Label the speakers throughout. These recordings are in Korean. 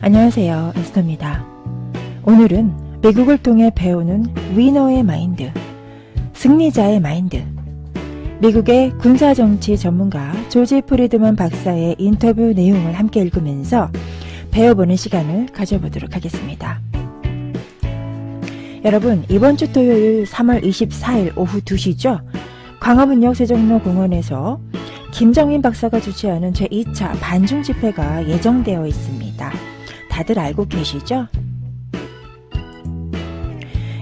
Speaker 1: 안녕하세요, 에스더입니다. 오늘은 미국을 통해 배우는 위너의 마인드, 승리자의 마인드, 미국의 군사정치 전문가 조지 프리드먼 박사의 인터뷰 내용을 함께 읽으면서 배워보는 시간을 가져보도록 하겠습니다. 여러분, 이번 주 토요일 3월 24일 오후 2시죠. 광화문역 세종로 공원에서 김정민 박사가 주최하는 제2차 반중 집회가 예정되어 있습니다. 다들 알고 계시죠?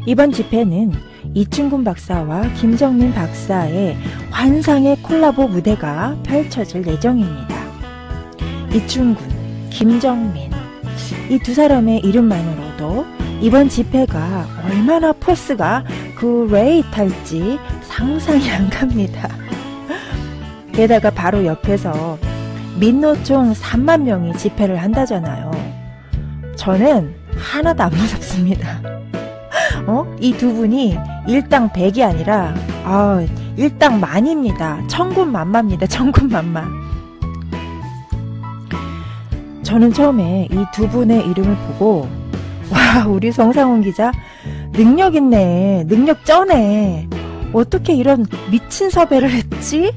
Speaker 1: 이번 집회는 이충군 박사와 김정민 박사의 환상의 콜라보 무대가 펼쳐질 예정입니다. 이충군, 김정민, 이 두 사람의 이름만으로도 이번 집회가 얼마나 포스가 그레이트할지 상상이 안 갑니다. 게다가 바로 옆에서 민노총 3만 명이 집회를 한다잖아요. 저는 하나도 안 무섭습니다. 이 두 분이 일당 백이 아니라 일당 만입니다. 천군만마입니다. 천군만마. 저는 처음에 이 두 분의 이름을 보고 와, 우리 성상훈 기자 능력 있네. 능력 쩌네. 어떻게 이런 미친 섭외를 했지?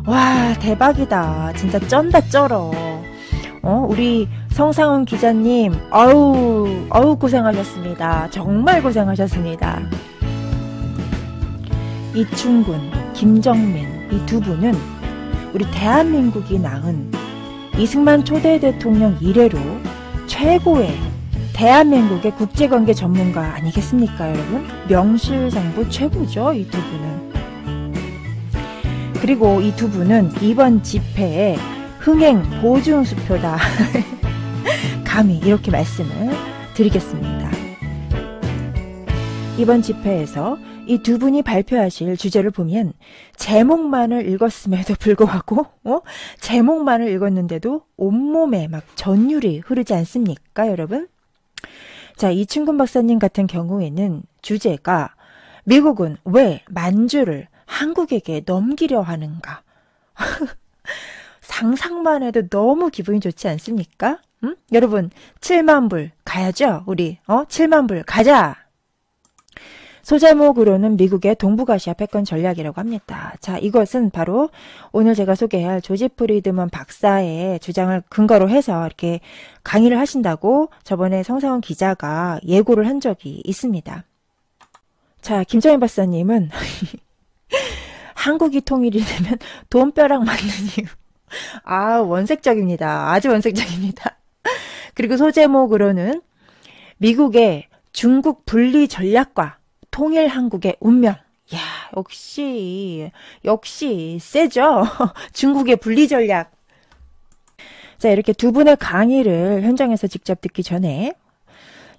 Speaker 1: 와, 대박이다. 진짜 쩐다 쩔어. 우리 성상훈 기자님, 어우 고생하셨습니다. 정말 고생하셨습니다. 이충군, 김정민, 이 두 분은 우리 대한민국이 낳은 이승만 초대 대통령 이래로 최고의 대한민국의 국제관계 전문가 아니겠습니까, 여러분? 명실상부 최고죠, 이 두 분은. 그리고 이 두 분은 이번 집회에 흥행 보증수표다. 감히 이렇게 말씀을 드리겠습니다. 이번 집회에서 이 두 분이 발표하실 주제를 보면 제목만을 읽었음에도 불구하고 제목만을 읽었는데도 온몸에 막 전율이 흐르지 않습니까, 여러분? 자, 이충근 박사님 같은 경우에는 주제가 미국은 왜 만주를 한국에게 넘기려 하는가? 상상만 해도 너무 기분이 좋지 않습니까? 여러분, 7만 불 가야죠? 우리 7만 불 가자! 소제목으로는 미국의 동북아시아 패권 전략이라고 합니다. 자, 이것은 바로 오늘 제가 소개할 조지 프리드먼 박사의 주장을 근거로 해서 이렇게 강의를 하신다고 저번에 성상훈 기자가 예고를 한 적이 있습니다. 자, 김정민 박사님은 한국이 통일이 되면 돈벼락 맞는 이유. 원색적입니다. 아주 원색적입니다. 그리고 소제목으로는 미국의 중국 분리 전략과 통일 한국의 운명. 야, 역시 세죠? 중국의 분리 전략. 자, 이렇게 두 분의 강의를 현장에서 직접 듣기 전에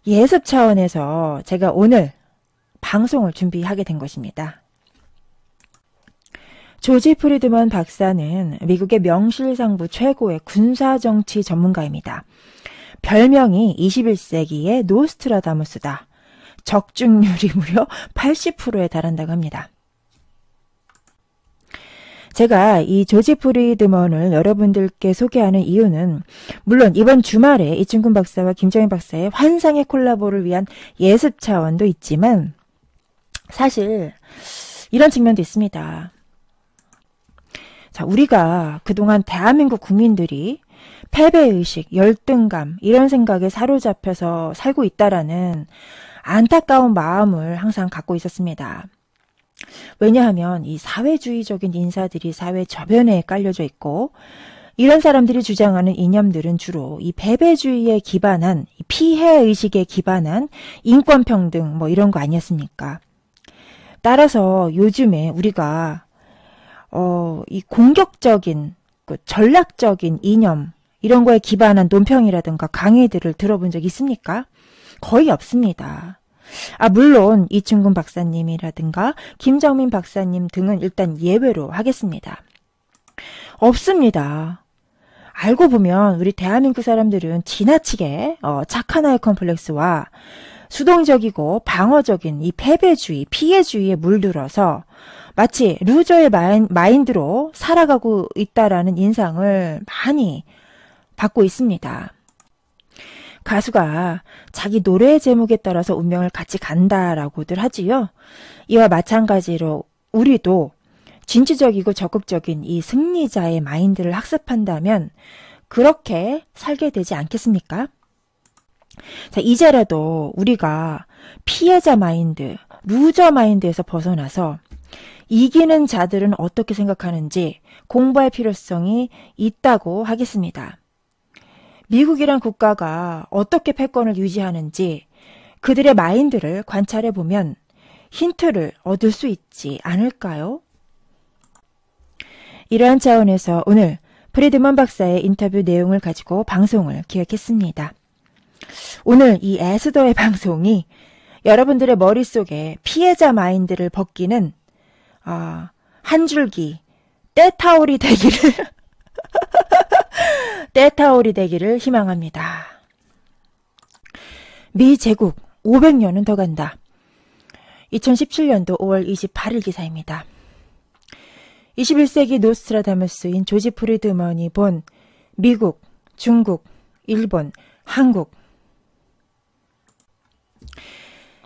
Speaker 1: 예습 차원에서 제가 오늘 방송을 준비하게 된 것입니다. 조지 프리드먼 박사는 미국의 명실상부 최고의 군사정치 전문가입니다. 별명이 21세기의 노스트라다무스다. 적중률이 무려 80%에 달한다고 합니다. 제가 이 조지 프리드먼을 여러분들께 소개하는 이유는 물론 이번 주말에 이충근 박사와 김정민 박사의 환상의 콜라보를 위한 예습 차원도 있지만 사실 이런 측면도 있습니다. 자, 우리가 그동안 대한민국 국민들이 패배의식, 열등감 이런 생각에 사로잡혀서 살고 있다라는 안타까운 마음을 항상 갖고 있었습니다. 왜냐하면 이 사회주의적인 인사들이 사회 저변에 깔려져 있고 이런 사람들이 주장하는 이념들은 주로 이 패배주의에 기반한 피해의식에 기반한 인권평등 이런 거 아니었습니까? 따라서 요즘에 우리가 이 공격적인 전략적인 이념 이런 거에 기반한 논평이라든가 강의들을 들어본 적 있습니까? 거의 없습니다. 물론 이충근 박사님이라든가 김정민 박사님 등은 일단 예외로 하겠습니다. 없습니다. 알고 보면 우리 대한민국 사람들은 지나치게 착한 아이 컴플렉스와 수동적이고 방어적인 이 패배주의, 피해주의에 물들어서 마치 루저의 마인드로 살아가고 있다라는 인상을 많이 받고 있습니다. 가수가 자기 노래 제목에 따라서 운명을 같이 간다라고들 하지요. 이와 마찬가지로 우리도 진취적이고 적극적인 이 승리자의 마인드를 학습한다면 그렇게 살게 되지 않겠습니까? 자, 이제라도 우리가 피해자 마인드, 루저 마인드에서 벗어나서 이기는 자들은 어떻게 생각하는지 공부할 필요성이 있다고 하겠습니다. 미국이란 국가가 어떻게 패권을 유지하는지 그들의 마인드를 관찰해 보면 힌트를 얻을 수 있지 않을까요? 이러한 차원에서 오늘 프리드먼 박사의 인터뷰 내용을 가지고 방송을 기획했습니다. 오늘 이 에스더의 방송이 여러분들의 머릿속에 피해자 마인드를 벗기는 한 줄기 떼타올이 되기를 떼타올이 되기를 희망합니다. 미 제국 500년은 더 간다. 2017년도 5월 28일 기사입니다. 21세기 노스트라다무스인 조지 프리드먼이 본 미국, 중국, 일본, 한국.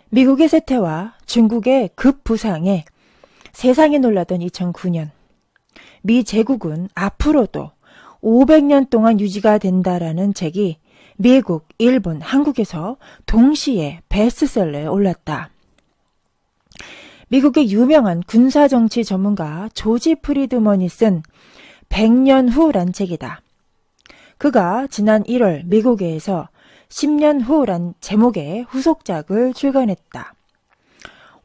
Speaker 1: 미국의 쇠퇴와 중국의 급부상에 세상이 놀라던 2009년. 미 제국은 앞으로도 500년 동안 유지가 된다라는 책이 미국, 일본, 한국에서 동시에 베스트셀러에 올랐다. 미국의 유명한 군사정치 전문가 조지 프리드먼이 쓴 100년 후란 책이다. 그가 지난 1월 미국에서 10년 후란 제목의 후속작을 출간했다.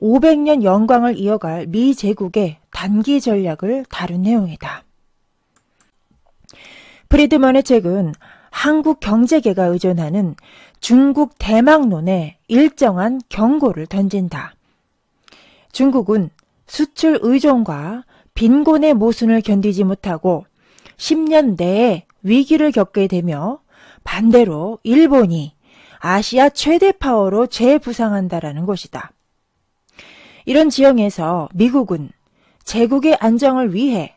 Speaker 1: 500년 영광을 이어갈 미 제국의 단기 전략을 다룬 내용이다. 프리드먼의 책은 한국 경제계가 의존하는 중국 대망론에 일정한 경고를 던진다. 중국은 수출 의존과 빈곤의 모순을 견디지 못하고 10년 내에 위기를 겪게 되며 반대로 일본이 아시아 최대 파워로 재부상한다라는 것이다. 이런 지형에서 미국은 제국의 안정을 위해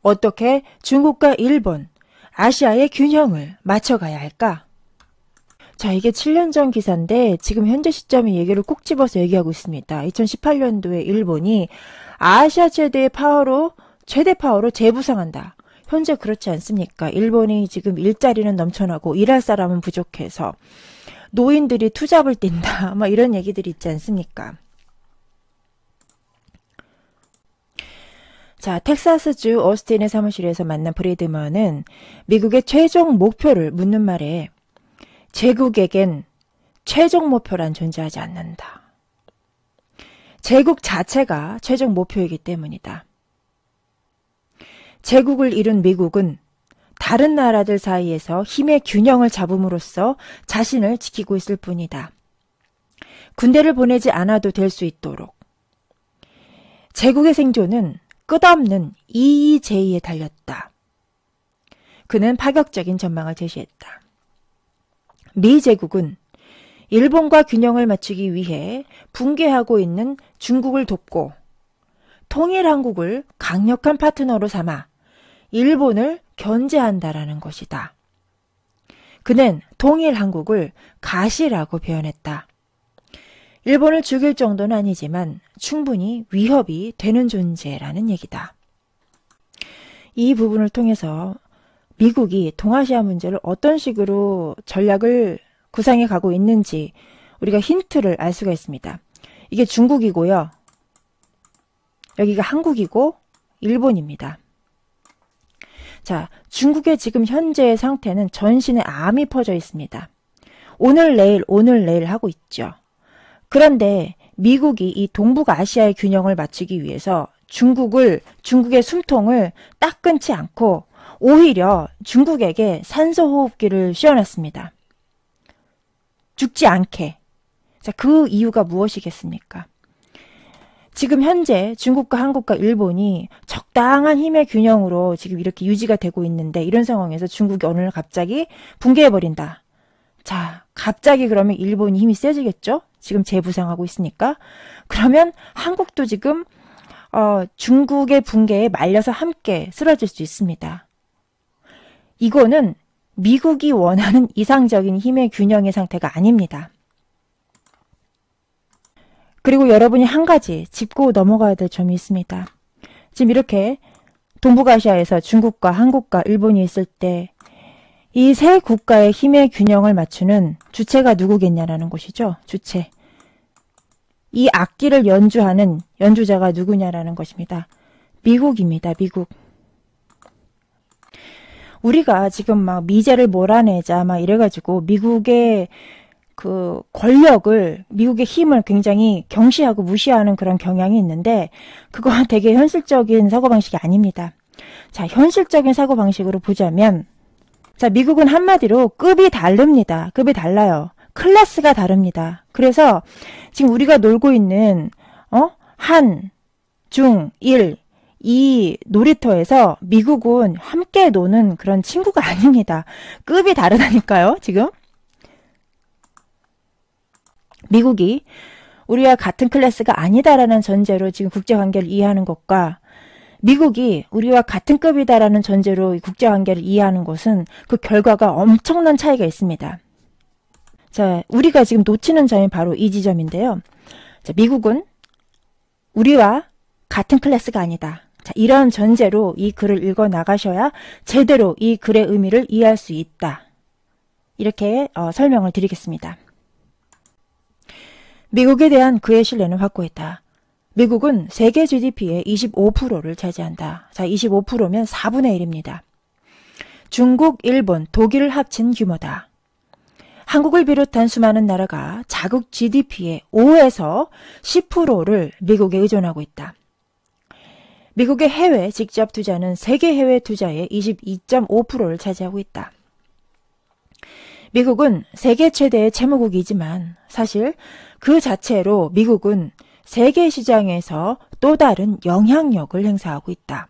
Speaker 1: 어떻게 중국과 일본, 아시아의 균형을 맞춰가야 할까? 자, 이게 7년 전 기사인데 지금 현재 시점의 얘기를 꼭 집어서 얘기하고 있습니다. 2018년도에 일본이 아시아 최대 파워로 재부상한다. 현재 그렇지 않습니까? 일본이 지금 일자리는 넘쳐나고 일할 사람은 부족해서 노인들이 투잡을 뛴다. 막 이런 얘기들이 있지 않습니까? 자, 텍사스주 오스틴의 사무실에서 만난 프리드먼은 미국의 최종 목표를 묻는 말에 제국에겐 최종 목표란 존재하지 않는다. 제국 자체가 최종 목표이기 때문이다. 제국을 이룬 미국은 다른 나라들 사이에서 힘의 균형을 잡음으로써 자신을 지키고 있을 뿐이다. 군대를 보내지 않아도 될 수 있도록. 제국의 생존은 끝없는 이의제의에 달렸다. 그는 파격적인 전망을 제시했다. 미 제국은 일본과 균형을 맞추기 위해 붕괴하고 있는 중국을 돕고 통일한국을 강력한 파트너로 삼아 일본을 견제한다라는 것이다. 그는 통일한국을 가시라고 표현했다. 일본을 죽일 정도는 아니지만 충분히 위협이 되는 존재라는 얘기다. 이 부분을 통해서 미국이 동아시아 문제를 어떤 식으로 전략을 구상해 가고 있는지 우리가 힌트를 알 수가 있습니다. 이게 중국이고요. 여기가 한국이고 일본입니다. 자, 중국의 지금 현재의 상태는 전신에 암이 퍼져 있습니다. 오늘 내일 하고 있죠. 그런데 미국이 이 동북아시아의 균형을 맞추기 위해서 중국의 숨통을 딱 끊지 않고 오히려 중국에게 산소호흡기를 씌워놨습니다. 죽지 않게. 자, 그 이유가 무엇이겠습니까? 지금 현재 중국과 한국과 일본이 적당한 힘의 균형으로 지금 이렇게 유지가 되고 있는데 이런 상황에서 중국이 어느 날 갑자기 붕괴해버린다. 자, 갑자기 그러면 일본이 힘이 세지겠죠? 지금 재부상하고 있으니까. 그러면 한국도 지금 중국의 붕괴에 말려서 함께 쓰러질 수 있습니다. 이거는 미국이 원하는 이상적인 힘의 균형의 상태가 아닙니다. 그리고 여러분이 한 가지 짚고 넘어가야 될 점이 있습니다. 지금 이렇게 동북아시아에서 중국과 한국과 일본이 있을 때 이 세 국가의 힘의 균형을 맞추는 주체가 누구겠냐라는 것이죠. 주체. 이 악기를 연주하는 연주자가 누구냐라는 것입니다. 미국입니다. 미국. 우리가 지금 막 미제를 몰아내자 막 이래가지고 미국의 그 권력을, 미국의 힘을 굉장히 경시하고 무시하는 그런 경향이 있는데 그건 되게 현실적인 사고방식이 아닙니다. 자, 현실적인 사고방식으로 보자면, 자, 미국은 한마디로 급이 다릅니다. 급이 달라요. 클래스가 다릅니다. 그래서 지금 우리가 놀고 있는 한, 중, 일, 이 놀이터에서 미국은 함께 노는 그런 친구가 아닙니다. 급이 다르다니까요, 지금. 미국이 우리와 같은 클래스가 아니다라는 전제로 지금 국제관계를 이해하는 것과 미국이 우리와 같은 급이다라는 전제로 국제관계를 이해하는 것은 그 결과가 엄청난 차이가 있습니다. 자, 우리가 지금 놓치는 점이 바로 이 지점인데요. 자, 미국은 우리와 같은 클래스가 아니다. 자, 이런 전제로 이 글을 읽어 나가셔야 제대로 이 글의 의미를 이해할 수 있다. 이렇게 설명을 드리겠습니다. 미국에 대한 그의 신뢰는 확고했다. 미국은 세계 GDP의 25%를 차지한다. 자, 25%면 4분의 1입니다. 중국, 일본, 독일을 합친 규모다. 한국을 비롯한 수많은 나라가 자국 GDP의 5에서 10%를 미국에 의존하고 있다. 미국의 해외 직접 투자는 세계 해외 투자의 22.5%를 차지하고 있다. 미국은 세계 최대의 채무국이지만 사실 그 자체로 미국은 세계 시장에서 또 다른 영향력을 행사하고 있다.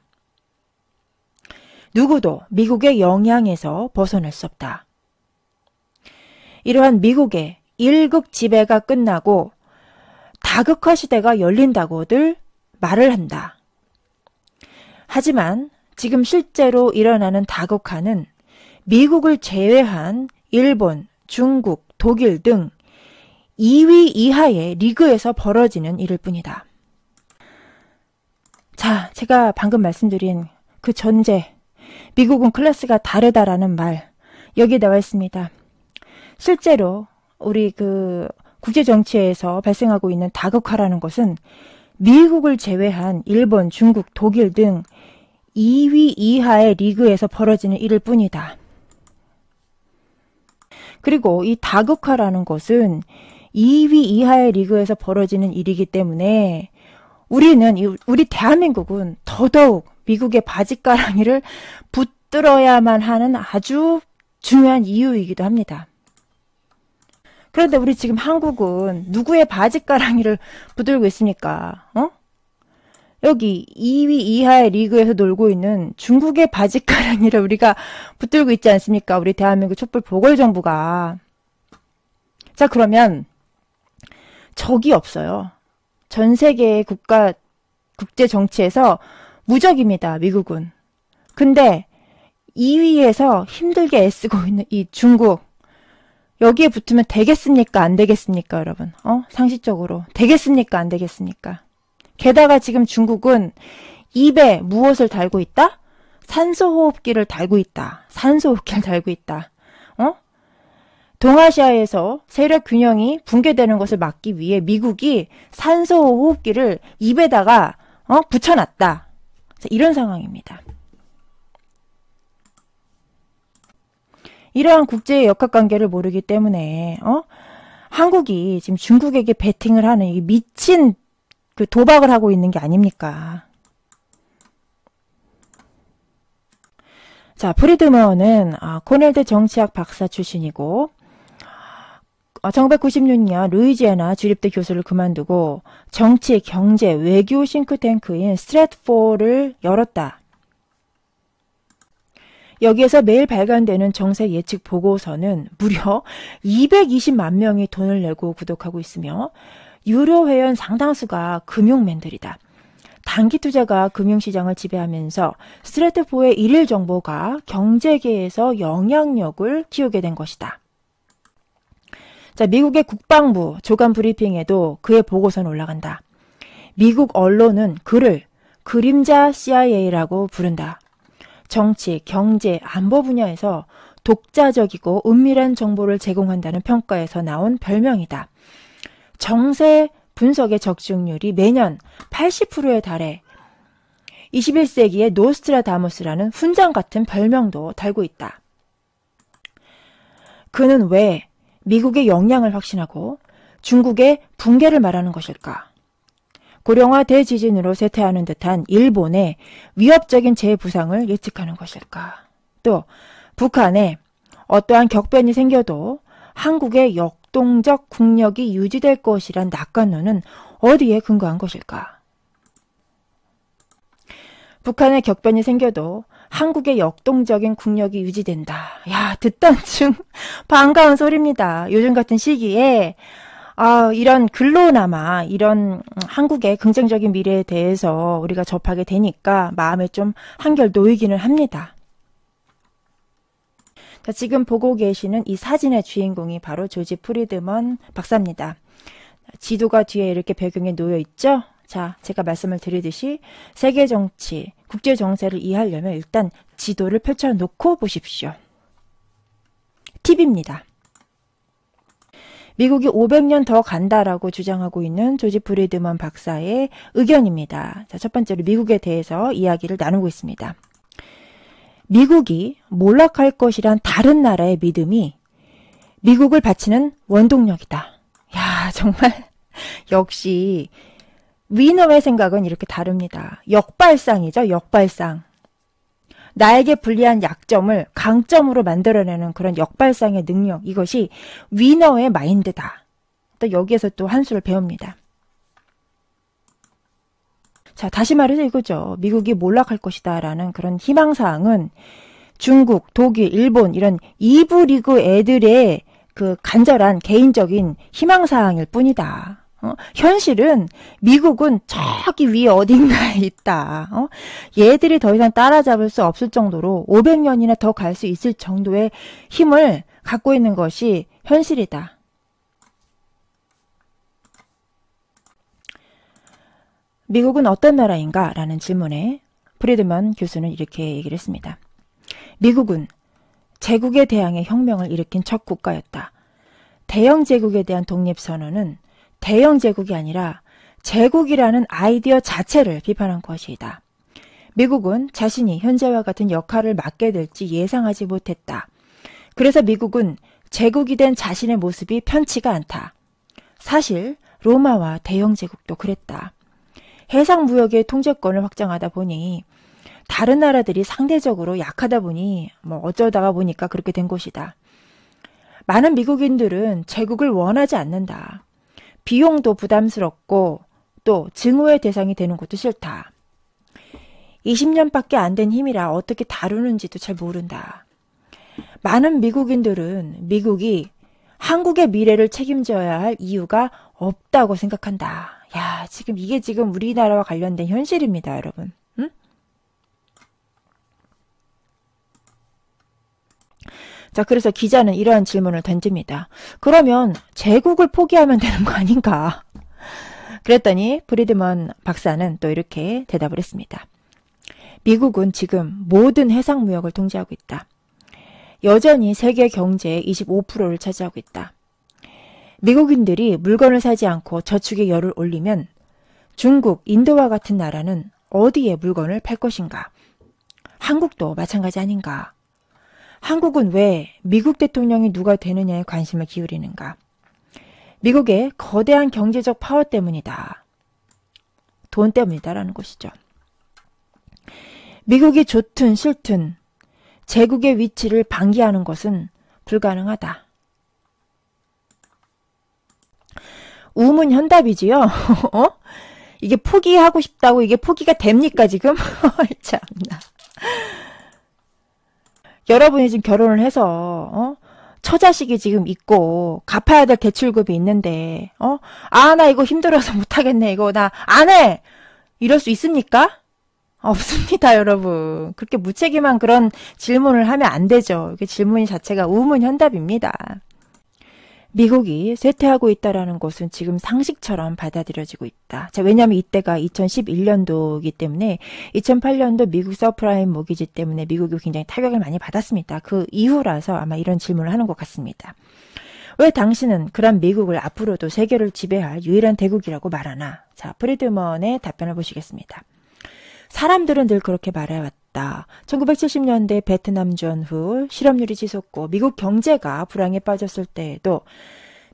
Speaker 1: 누구도 미국의 영향에서 벗어날 수 없다. 이러한 미국의 일극 지배가 끝나고 다극화 시대가 열린다고들 말을 한다. 하지만 지금 실제로 일어나는 다극화는 미국을 제외한 일본, 중국, 독일 등 2위 이하의 리그에서 벌어지는 일일 뿐이다. 자, 제가 방금 말씀드린 그 전제, 미국은 클래스가 다르다라는 말, 여기에 나와 있습니다. 실제로 우리 그 국제 정치에서 발생하고 있는 다극화라는 것은 미국을 제외한 일본, 중국, 독일 등 2위 이하의 리그에서 벌어지는 일일 뿐이다. 그리고 이 다극화라는 것은 2위 이하의 리그에서 벌어지는 일이기 때문에 우리 대한민국은 더더욱 미국의 바짓가랑이를 붙들어야만 하는 아주 중요한 이유이기도 합니다. 그런데 우리 지금 한국은 누구의 바짓가랑이를 붙들고 있습니까? 여기 2위 이하의 리그에서 놀고 있는 중국의 바짓가랑이를 우리가 붙들고 있지 않습니까? 우리 대한민국 촛불 보궐정부가. 자, 그러면 적이 없어요. 전 세계의 국제 정치에서 무적입니다, 미국은. 근데 2위에서 힘들게 애쓰고 있는 이 중국, 여기에 붙으면 되겠습니까? 안 되겠습니까? 여러분. 상식적으로. 되겠습니까? 안 되겠습니까? 게다가 지금 중국은 입에 무엇을 달고 있다? 산소호흡기를 달고 있다. 산소호흡기를 달고 있다. 동아시아에서 세력 균형이 붕괴되는 것을 막기 위해 미국이 산소호흡기를 입에다가 붙여놨다. 이런 상황입니다. 이러한 국제의 역학관계를 모르기 때문에 한국이 지금 중국에게 베팅을 하는 이 미친 그 도박을 하고 있는 게 아닙니까? 자, 프리드먼은 코넬대 정치학 박사 출신이고 1996년 루이지애나 주립대 교수를 그만두고 정치, 경제, 외교 싱크탱크인 스트래트포를 열었다. 여기에서 매일 발간되는 정세 예측 보고서는 무려 220만 명이 돈을 내고 구독하고 있으며 유료 회원 상당수가 금융맨들이다. 단기 투자가 금융시장을 지배하면서 스트래트포의 일일 정보가 경제계에서 영향력을 키우게 된 것이다. 자, 미국의 국방부 조간 브리핑에도 그의 보고서는 올라간다. 미국 언론은 그를 그림자 CIA라고 부른다. 정치, 경제, 안보 분야에서 독자적이고 은밀한 정보를 제공한다는 평가에서 나온 별명이다. 정세 분석의 적중률이 매년 80%에 달해 21세기의 노스트라다무스라는 훈장 같은 별명도 달고 있다. 그는 왜 미국의 역량을 확신하고 중국의 붕괴를 말하는 것일까? 고령화 대지진으로 쇠퇴하는 듯한 일본의 위협적인 재부상을 예측하는 것일까? 또 북한에 어떠한 격변이 생겨도 한국의 역동적 국력이 유지될 것이란 낙관론은 어디에 근거한 것일까? 북한의 격변이 생겨도 한국의 역동적인 국력이 유지된다. 야, 듣던 중 반가운 소리입니다. 요즘 같은 시기에 이런 글로나마 이런 한국의 긍정적인 미래에 대해서 우리가 접하게 되니까 마음에 좀 한결 놓이기는 합니다. 자, 지금 보고 계시는 이 사진의 주인공이 바로 조지 프리드먼 박사입니다. 지도가 뒤에 이렇게 배경에 놓여 있죠? 자, 제가 말씀을 드리듯이 세계 정치, 국제 정세를 이해하려면 일단 지도를 펼쳐놓고 보십시오. 팁입니다. 미국이 500년 더 간다라고 주장하고 있는 조지 프리드먼 박사의 의견입니다. 자, 첫 번째로 미국에 대해서 이야기를 나누고 있습니다. 미국이 몰락할 것이란 다른 나라의 믿음이 미국을 바치는 원동력이다. 야, 정말 역시 위너의 생각은 이렇게 다릅니다. 역발상이죠. 역발상. 나에게 불리한 약점을 강점으로 만들어내는 그런 역발상의 능력. 이것이 위너의 마인드다. 또 여기에서 또 한 수를 배웁니다. 자, 다시 말해서 이거죠. 미국이 몰락할 것이다 라는 그런 희망사항은 중국, 독일, 일본 이런 2부 리그 애들의 그 간절한 개인적인 희망사항일 뿐이다. 현실은 미국은 저기 위에 어딘가에 있다. 얘들이 더 이상 따라잡을 수 없을 정도로 500년이나 더 갈 수 있을 정도의 힘을 갖고 있는 것이 현실이다. 미국은 어떤 나라인가? 라는 질문에 프리드먼 교수는 이렇게 얘기를 했습니다. 미국은 제국에 대항해 혁명을 일으킨 첫 국가였다. 대영 제국에 대한 독립선언은 대영 제국이 아니라 제국이라는 아이디어 자체를 비판한 것이다. 미국은 자신이 현재와 같은 역할을 맡게 될지 예상하지 못했다. 그래서 미국은 제국이 된 자신의 모습이 편치가 않다. 사실 로마와 대영 제국도 그랬다. 해상 무역의 통제권을 확장하다 보니 다른 나라들이 상대적으로 약하다 보니 어쩌다가 보니까 그렇게 된 것이다. 많은 미국인들은 제국을 원하지 않는다. 비용도 부담스럽고 또 증오의 대상이 되는 것도 싫다. 20년밖에 안 된 힘이라 어떻게 다루는지도 잘 모른다. 많은 미국인들은 미국이 한국의 미래를 책임져야 할 이유가 없다고 생각한다. 야, 이게 지금 우리나라와 관련된 현실입니다, 여러분. 응? 자, 그래서 기자는 이러한 질문을 던집니다. 그러면 제국을 포기하면 되는 거 아닌가? 그랬더니 프리드먼 박사는 또 이렇게 대답을 했습니다. 미국은 지금 모든 해상 무역을 통제하고 있다. 여전히 세계 경제의 25%를 차지하고 있다. 미국인들이 물건을 사지 않고 저축에 열을 올리면 중국, 인도와 같은 나라는 어디에 물건을 팔 것인가? 한국도 마찬가지 아닌가? 한국은 왜 미국 대통령이 누가 되느냐에 관심을 기울이는가? 미국의 거대한 경제적 파워 때문이다. 돈 때문이다라는 것이죠. 미국이 좋든 싫든 제국의 위치를 방기하는 것은 불가능하다. 우문현답이지요. 이게 포기하고 싶다고 이게 포기가 됩니까 지금? 참나. 여러분이 지금 결혼을 해서 처자식이 지금 있고 갚아야 될 대출급이 있는데 나 이거 힘들어서 못하겠네. 이거 나 안 해. 이럴 수 있습니까? 없습니다, 여러분. 그렇게 무책임한 그런 질문을 하면 안 되죠. 이게 질문 자체가 우문현답입니다. 미국이 쇠퇴하고 있다라는 것은 지금 상식처럼 받아들여지고 있다. 자, 왜냐하면 이때가 2011년도이기 때문에 2008년도 미국 서프라임 모기지 때문에 미국이 굉장히 타격을 많이 받았습니다. 그 이후라서 아마 이런 질문을 하는 것 같습니다. 왜 당신은 그런 미국을 앞으로도 세계를 지배할 유일한 대국이라고 말하나? 자, 프리드먼의 답변을 보시겠습니다. 사람들은 늘 그렇게 말해왔다. 1970년대 베트남 전후 실업률이 치솟고 미국 경제가 불황에 빠졌을 때에도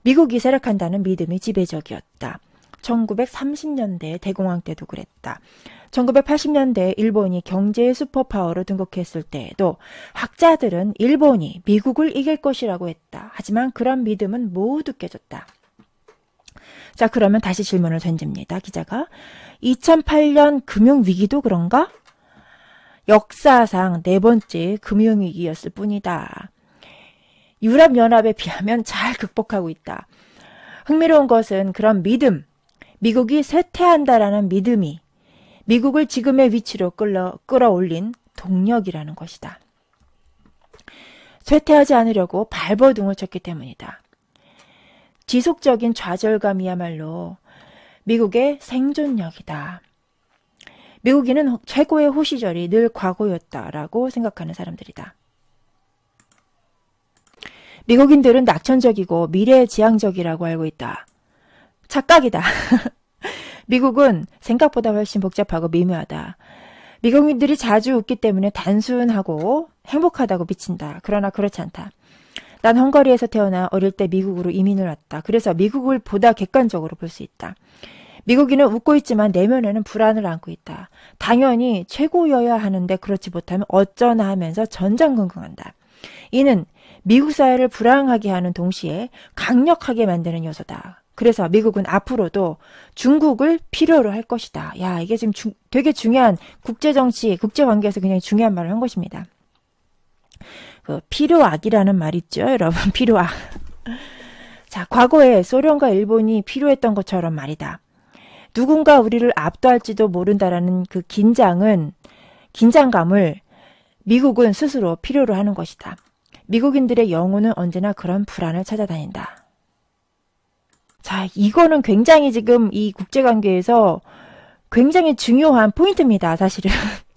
Speaker 1: 미국이 세력한다는 믿음이 지배적이었다. 1930년대 대공황 때도 그랬다. 1980년대 일본이 경제의 슈퍼파워로 등극했을 때에도 학자들은 일본이 미국을 이길 것이라고 했다. 하지만 그런 믿음은 모두 깨졌다. 자, 그러면 다시 질문을 던집니다. 기자가 2008년 금융위기도 그런가? 역사상 4번째 금융위기였을 뿐이다. 유럽연합에 비하면 잘 극복하고 있다. 흥미로운 것은 그런 믿음, 미국이 쇠퇴한다라는 믿음이 미국을 지금의 위치로 끌어올린 동력이라는 것이다. 쇠퇴하지 않으려고 발버둥을 쳤기 때문이다. 지속적인 좌절감이야말로 미국의 생존력이다. 미국인은 최고의 호시절이 늘 과거였다라고 생각하는 사람들이다. 미국인들은 낙천적이고 미래지향적이라고 알고 있다. 착각이다. 미국은 생각보다 훨씬 복잡하고 미묘하다. 미국인들이 자주 웃기 때문에 단순하고 행복하다고 비친다. 그러나 그렇지 않다. 난 헝가리에서 태어나 어릴 때 미국으로 이민을 왔다. 그래서 미국을 보다 객관적으로 볼 수 있다. 미국인은 웃고 있지만 내면에는 불안을 안고 있다. 당연히 최고여야 하는데 그렇지 못하면 어쩌나 하면서 전전긍긍한다. 이는 미국 사회를 불안하게 하는 동시에 강력하게 만드는 요소다. 그래서 미국은 앞으로도 중국을 필요로 할 것이다. 야, 이게 지금 되게 중요한 국제정치, 국제관계에서 굉장히 중요한 말을 한 것입니다. 그 필요악이라는 말 있죠, 여러분. 필요악. 자, 과거에 소련과 일본이 필요했던 것처럼 말이다. 누군가 우리를 압도할지도 모른다라는 그 긴장감을 미국은 스스로 필요로 하는 것이다. 미국인들의 영혼은 언제나 그런 불안을 찾아다닌다. 자, 이거는 굉장히 지금 이 국제관계에서 굉장히 중요한 포인트입니다, 사실은.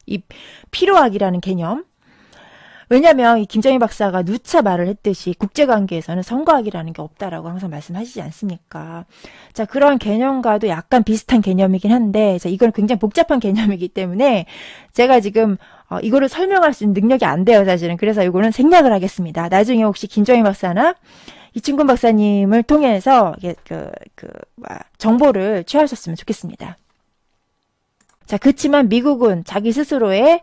Speaker 1: 이 필요악이라는 개념. 왜냐하면 이 김정희 박사가 누차 말을 했듯이 국제관계에서는 선거악이라는 게 없다라고 항상 말씀하시지 않습니까? 자, 그런 개념과도 약간 비슷한 개념이긴 한데, 자, 이건 굉장히 복잡한 개념이기 때문에 제가 지금 이거를 설명할 수 있는 능력이 안 돼요, 사실은. 그래서 이거는 생략을 하겠습니다. 나중에 혹시 김정희 박사나 이충근 박사님을 통해서 정보를 취하셨으면 좋겠습니다. 자, 그렇지만 미국은 자기 스스로의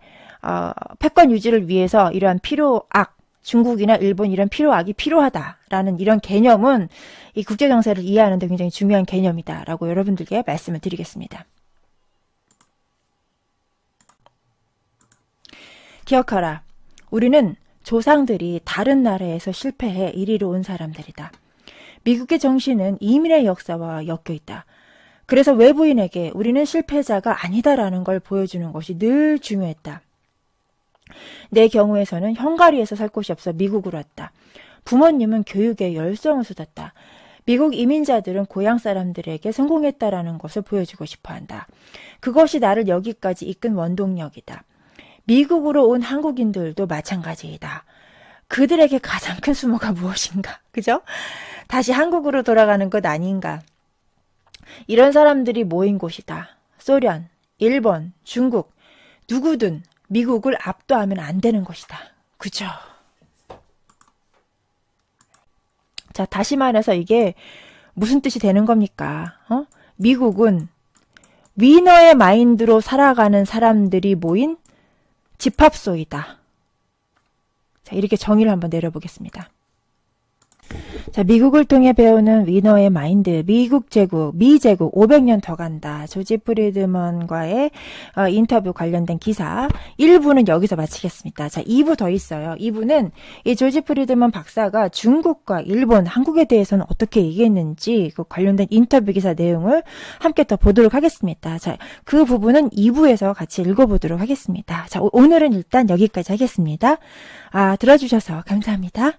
Speaker 1: 패권 유지를 위해서 이러한 필요악, 중국이나 일본 이런 필요악이 필요하다라는 이런 개념은 이 국제정세를 이해하는 데 굉장히 중요한 개념이다라고 여러분들께 말씀을 드리겠습니다. 기억하라. 우리는 조상들이 다른 나라에서 실패해 이리로 온 사람들이다. 미국의 정신은 이민의 역사와 엮여 있다. 그래서 외부인에게 우리는 실패자가 아니다라는 걸 보여주는 것이 늘 중요했다. 내 경우에서는 헝가리에서 살 곳이 없어 미국으로 왔다. 부모님은 교육에 열성을 쏟았다. 미국 이민자들은 고향 사람들에게 성공했다라는 것을 보여주고 싶어한다. 그것이 나를 여기까지 이끈 원동력이다. 미국으로 온 한국인들도 마찬가지이다. 그들에게 가장 큰 수모가 무엇인가? 그죠? 다시 한국으로 돌아가는 것 아닌가? 이런 사람들이 모인 곳이다. 소련, 일본, 중국, 누구든 미국을 압도하면 안 되는 것이다. 그죠? 자, 다시 말해서 이게 무슨 뜻이 되는 겁니까? 미국은 위너의 마인드로 살아가는 사람들이 모인 집합소이다. 자, 이렇게 정의를 한번 내려보겠습니다. 자, 미국을 통해 배우는 위너의 마인드, 미국 제국, 미 제국 500년 더 간다. 조지 프리드먼과의 인터뷰 관련된 기사 1부는 여기서 마치겠습니다. 자, 2부 더 있어요. 2부는 이 조지 프리드먼 박사가 중국과 일본, 한국에 대해서는 어떻게 얘기했는지 그 관련된 인터뷰 기사 내용을 함께 더 보도록 하겠습니다. 자, 그 부분은 2부에서 같이 읽어보도록 하겠습니다. 자, 오늘은 일단 여기까지 하겠습니다. 들어주셔서 감사합니다.